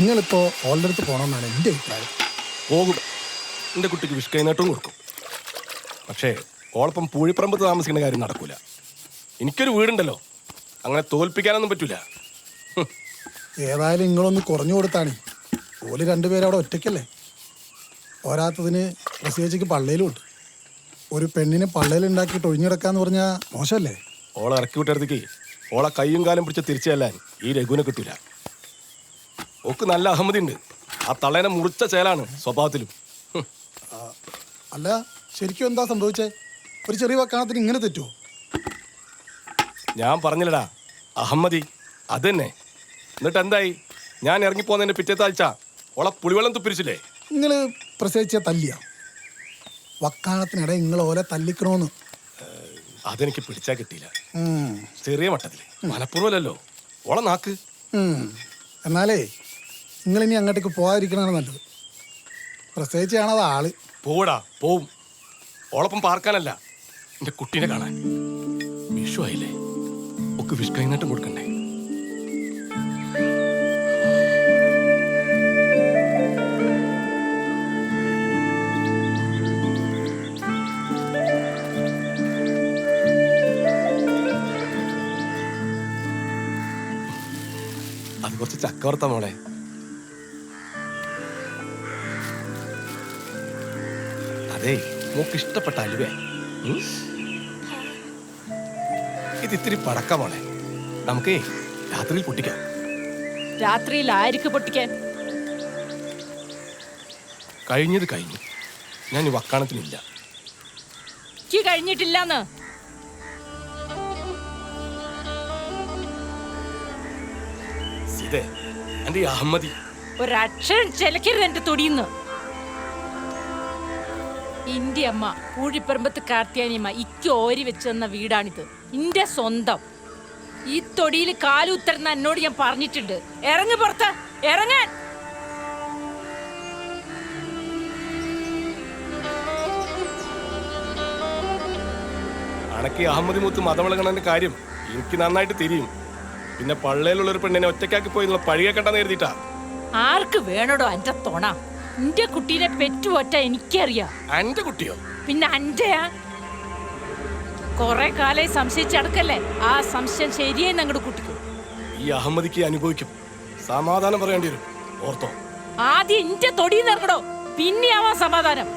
നിങ്ങളിപ്പോൾ ഓളുടെ അടുത്ത് പോകണമെന്നാണ് എൻ്റെ അഭിപ്രായം. പോകും. എൻ്റെ കുട്ടിക്ക് വിഷ്കൈനേട്ടവും കൊടുക്കും. പക്ഷേ ഓളപ്പം പൂഴിപ്പറമ്പത്ത് താമസിക്കുന്ന കാര്യം നടക്കൂല. എനിക്കൊരു വീടുണ്ടല്ലോ, അങ്ങനെ തോൽപ്പിക്കാനൊന്നും പറ്റൂല. ഏതായാലും നിങ്ങളൊന്ന് കുറഞ്ഞു കൊടുത്താണ്. ഓല് രണ്ടുപേരും അവിടെ ഒറ്റയ്ക്കല്ലേ. പോരാത്തതിന് പ്രസേച്ചിക്ക് പള്ളയിലും ഉണ്ട്. ഒരു പെണ്ണിനെ പള്ളയിലുണ്ടാക്കിയിട്ട് ഒഴിഞ്ഞിടക്കാന്ന് പറഞ്ഞാൽ മോശമല്ലേ? ഓളെ ഇറക്കി വിട്ടടുത്തേക്ക് ഓളെ കയ്യും കാലം പിടിച്ച് തിരിച്ചു ചെല്ലാൻ ഈ രഘുവിനെ കിട്ടൂല. ഓക്ക് നല്ല അഹമ്മതി ഉണ്ട്. ആ തള്ളേനെ മുറിച്ച ചേലാണ് സ്വഭാവത്തിലും. അല്ല, ശരിക്കും എന്താ സംഭവിച്ചേ? ഒരു ചെറിയ വക്കാണത്തിന് ഇങ്ങനെ തെറ്റുമോ? ഞാൻ പറഞ്ഞില്ലടാ, അഹമ്മതി അത് തന്നെ. എന്നിട്ട് എന്തായി? ഞാൻ ഇറങ്ങിപ്പോന്നതിന്റെ പിറ്റേത്തെ ആഴ്ച ഓളെ പുളിവെള്ളം തുപ്പിരിച്ചില്ലേ? നിങ്ങൾ പ്രസവിച്ച തല്ലിയ വക്കാണത്തിനിടെ നിങ്ങൾ ഓലെ തല്ലിക്കണോന്ന്. അതെനിക്ക് പിടിച്ചാ കിട്ടിയില്ല. ചെറിയ മട്ടത്തില്, മനഃപൂർവ്വമല്ലല്ലോ. ഓളെ നാക്ക്. എന്നാലേ നിങ്ങളിനി അങ്ങോട്ടേക്ക് പോകാതിരിക്കണതാണ് നല്ലത്. പ്രസവിച്ചാണത് ആള്. പോടാ, പോവും. ഓളപ്പം പാർക്കാനല്ല, എന്റെ കുട്ടീനെ കാണാൻ. വിഷു ആയില്ലേ, ഒക്കെ വിഷ് കൈനീട്ടം കൊടുക്കണ്ടേ? അത് കുറച്ച് ചക്ക വറുത്ത മോളെ. അതേ, മോക്ക് ഇഷ്ടപ്പെട്ട അലുവേ. ഇത് ഇത്തിരി പടക്ക മോളെ, നമുക്കേ രാത്രിയിൽ പൊട്ടിക്കാം. രാത്രിയിൽ ആർക്ക് പൊട്ടിക്കാൻ? കഴിഞ്ഞത് കഴിഞ്ഞു. ഞാൻ ഈ വക്കാണത്തിനില്ല. കഴിഞ്ഞിട്ടില്ലെന്ന് സീതേ, എന്റെ ഈ അഹമ്മതി ഒരക്ഷരം ചെലക്കരുത് എന്റെ തൊടിയുന്ന്. ഇന്റെ അമ്മ പൂഴിപ്പറമ്പത്ത് കാർത്തിയാനിയമ്മ ഇക്ക് ഓരി വെച്ച് തന്ന വീടാണിത്. ഇന്റെ സ്വന്തം. ഈ തൊടിയിൽ കാലുത്തരുന്ന എന്നോട് ഞാൻ പറഞ്ഞിട്ടുണ്ട്. ഇറങ്ങി പുറത്ത്, ഇറങ്ങാൻ. അണക്ക് അഹമ്മദി മൂത്ത് മതമിളകണന്റെ കാര്യം എനിക്ക് നന്നായിട്ട് തിരിയും. പിന്നെ പള്ളയിലുള്ളൊരു പെണ്ണിനെ ഒറ്റയ്ക്കാക്കി പോയി എന്നുള്ള പഴിയെ കണ്ടെന്ന് എഴുതിട്ടാ. ആർക്ക് വേണോടോ എന്റെ തൊണ? എന്റെ കുട്ടീനെ പെറ്റുപൊറ്റ എനിക്കറിയാം. എന്റെ കുട്ടിയോ? പിന്നെ അന്റെയാ? കൊറേ കാലായി സംശയിച്ചടക്കല്ലേ. ആ സംശയം ശരിയായി ഞങ്ങളുടെ കുട്ടിക്കും. ഈ അഹമ്മദിക്ക് അനുഭവിക്കും. സമാധാനം പറയേണ്ടി വരും, ഓർത്തോ. ആദ്യം എന്റെ തൊടിയിൽ നിറങ്ങടോ, പിന്നെയാവാ സമാധാനം.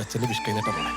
അച്ഛന്റെ വിഷ്കൈനേട്ട മോളെ.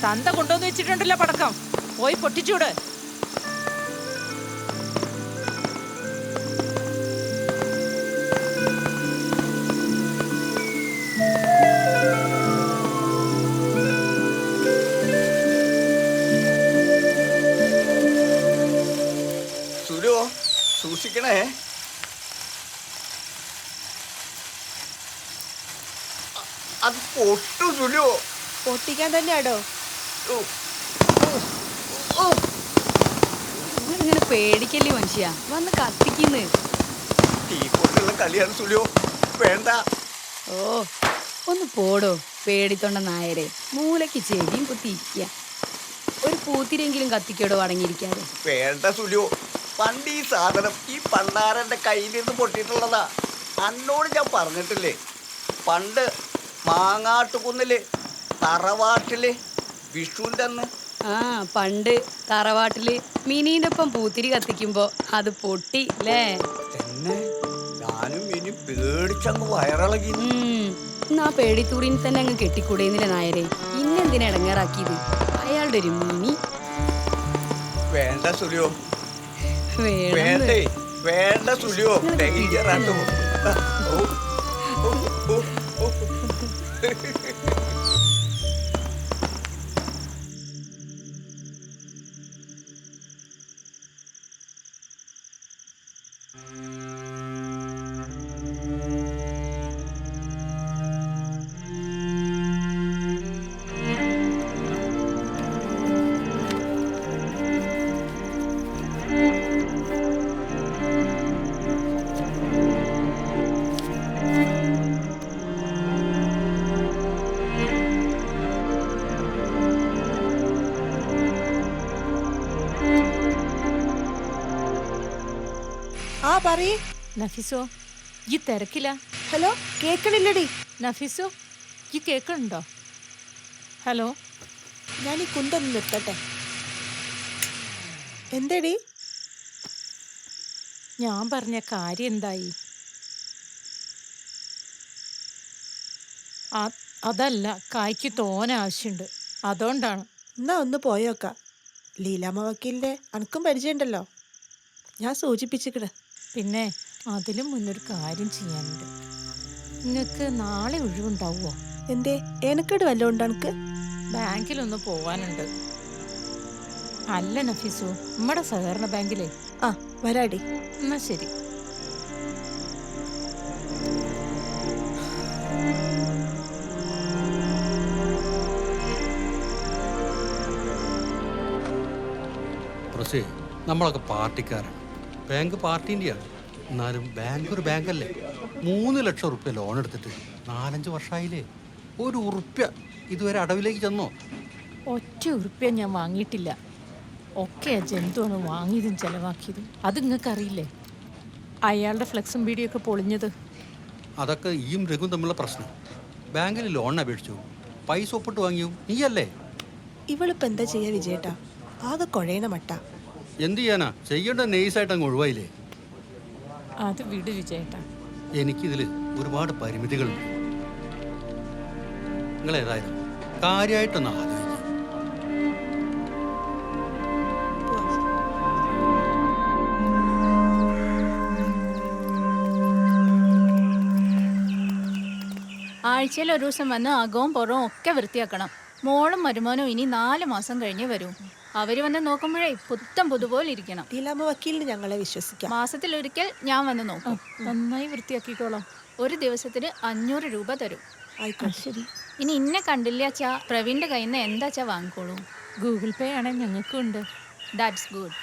തന്ത കൊണ്ടുവന്ന് വെച്ചിട്ടുണ്ടല്ലോ പടക്കം, പോയി പൊട്ടിച്ചൂട്. സുരോ, സൂക്ഷിക്കണേ. അത് പൊട്ടു സുരോ. പൊട്ടിക്കാൻ തന്നെയാടോ. ഇങ്ങനെ പേടിക്കല്ലേ മനുഷ്യ, വന്ന് കത്തിക്കുന്നു. തീ കൊണ്ടുള്ള കളിയാണ് സുരോ, വേണ്ട. ഓ ഒന്ന് പോടോ പേടിത്തൊണ്ട നായരെ. മൂലയ്ക്ക് ചെടിയും കുത്തിയിരിക്കുക. ഒരു പൂത്തിരെങ്കിലും കത്തിക്കോടോ അടങ്ങിയിരിക്കാതെ. വേണ്ട സുരോ, പണ്ട് ഈ സാധനം ഈ പണ്ടാരന്റെ കയ്യിൽ നിന്ന് പൊട്ടിയിട്ടുള്ളതാ. അന്നോട് ഞാൻ പറഞ്ഞിട്ടില്ലേ, പണ്ട് മാങ്ങാട്ടുകുന്നില് തറവാട്ടില് വിഷുവിൻ്റെ അന്ന്. ആ പണ്ട് തറവാട്ടില് മിനീന്റെ ഒപ്പം പൂത്തിരി കത്തിക്കുമ്പോ അത് പൊട്ടി അല്ലേ? എന്നെ ഞാനും ഇനി പേടിച്ചങ്ങ് വയറിളകി. എന്നാ പേടിത്തൂറിന് തന്നെ അങ്ങ് കെട്ടിക്കൂടേന്നില്ല നായരെ. ഇന്നെന്തിനാ ഇടങ്ങേറാക്കിയത്? അയാളുടെ ഒരു മിനി. വേണ്ട സുലിയോ, വേണം വേണ്ടേ, വേണ്ട സുലിയോ. ഡേഞ്ചറാട്ടോ. ആ പറയ്. നഫീസോ ഈ തിരക്കില്ല? ഹലോ, കേക്കണില്ലടി. നഫീസോ ഈ കേൾക്കണുണ്ടോ? ഹലോ, ഞാൻ ഈ കുന്തൊന്ന് നിർത്തട്ടെ. എന്തേടി? ഞാൻ പറഞ്ഞ കാര്യം എന്തായി? അതല്ല, കായ്ക്ക് തോന ആവശ്യമുണ്ട്, അതുകൊണ്ടാണ്. എന്നാ ഒന്ന് പോയോക്കാം. ലീലാമ്മ വക്കീലിന്റെ അനക്കും പരിചയമുണ്ടല്ലോ, ഞാൻ സൂചിപ്പിച്ചിക്കണ്. പിന്നെ അതിലും മുന്നൊരു കാര്യം ചെയ്യാനുണ്ട്. നിങ്ങൾക്ക് നാളെ ഒഴിവുണ്ടാവുമോ? എന്തേ, ഏനക്കേട് വല്ലതും ഉണ്ടോ അനക്ക്? ബാങ്കിലൊന്ന് പോവാനുണ്ട്. അല്ല നഫീസു, നമ്മുടെ സഹകരണ ബാങ്കിലേ. ആ വരാടി. എന്നാ ശരി. പ്രസേ, നമ്മളൊക്കെ പാർട്ടിക്കാരാണ്. ബാങ്ക് പാർട്ടീൻ്റെയാണ്. എന്നാലും ബാങ്ക് ഒരു ബാങ്കല്ലേ. 3 ലക്ഷം റുപ്യ ലോൺ എടുത്തിട്ട് 4-5 വർഷമായില്ലേ. 1 ഉറുപ്യ ഇതുവരെ അടവിലേക്ക് ചെന്നോ? ഒറ്റ ഉറുപ്പ്യ ഞാൻ വാങ്ങിയിട്ടില്ല. ഒക്കെ ജന്തുവാണ് വാങ്ങിയതും ചെലവാക്കിയതും. അത് നിങ്ങൾക്കറിയില്ലേ? അയാളുടെ ഫ്ലെക്സും ബീഡിയൊക്കെ പൊളിഞ്ഞത്. അതൊക്കെ ഈയും രഘുവും തമ്മിലുള്ള പ്രശ്നം. ബാങ്കിൽ ലോൺ അപേക്ഷിച്ചു, പൈസ ഒപ്പിട്ട് വാങ്ങിയോ നീയല്ലേ? ഇവളിപ്പോ എന്താ ചെയ്യാ വിജയേട്ടാ? ആകെ കുഴയണ മട്ട. എന്ത് ചെയ്യാനാ, ചെയ്യേണ്ട നെയ്സായിട്ട് അങ്ങ് ഒഴിവായില്ലേ. അത് വിട് വിജയേട്ടാ. എനിക്കിതിൽ ഒരുപാട് പരിമിതികളുണ്ട്. നിങ്ങളേതായാലും കാര്യമായിട്ടൊന്ന് ആലോചിക്കും. ആഴ്ചയിൽ ഒരു ദിവസം വന്ന് അകവും പുറവും ഒക്കെ വൃത്തിയാക്കണം. മോളും മരുമോനും ഇനി 4 മാസം കഴിഞ്ഞ് വരും. അവര് വന്ന് നോക്കുമ്പോഴേ പുതുപോലെ ഇരിക്കണം. ലീലാമ്മ വക്കീലിന് ഞങ്ങളെ വിശ്വസിക്കാം. മാസത്തിലൊരിക്കൽ ഞാൻ വന്ന് നോക്കും. നന്നായി വൃത്തിയാക്കിക്കോളാം. ഒരു ദിവസത്തിന് 500 രൂപ തരും. ആയിക്കോട്ടെ. ശരി. ഇനി ഇന്നെ കണ്ടില്ലാച്ചാ പ്രവീണിന്റെ കയ്യിൽ നിന്ന് എന്താച്ചാ വാങ്ങിക്കോളൂ. ഗൂഗിൾ പേ ആണെങ്കിൽ ഞങ്ങൾക്കും ഉണ്ട്. That's good.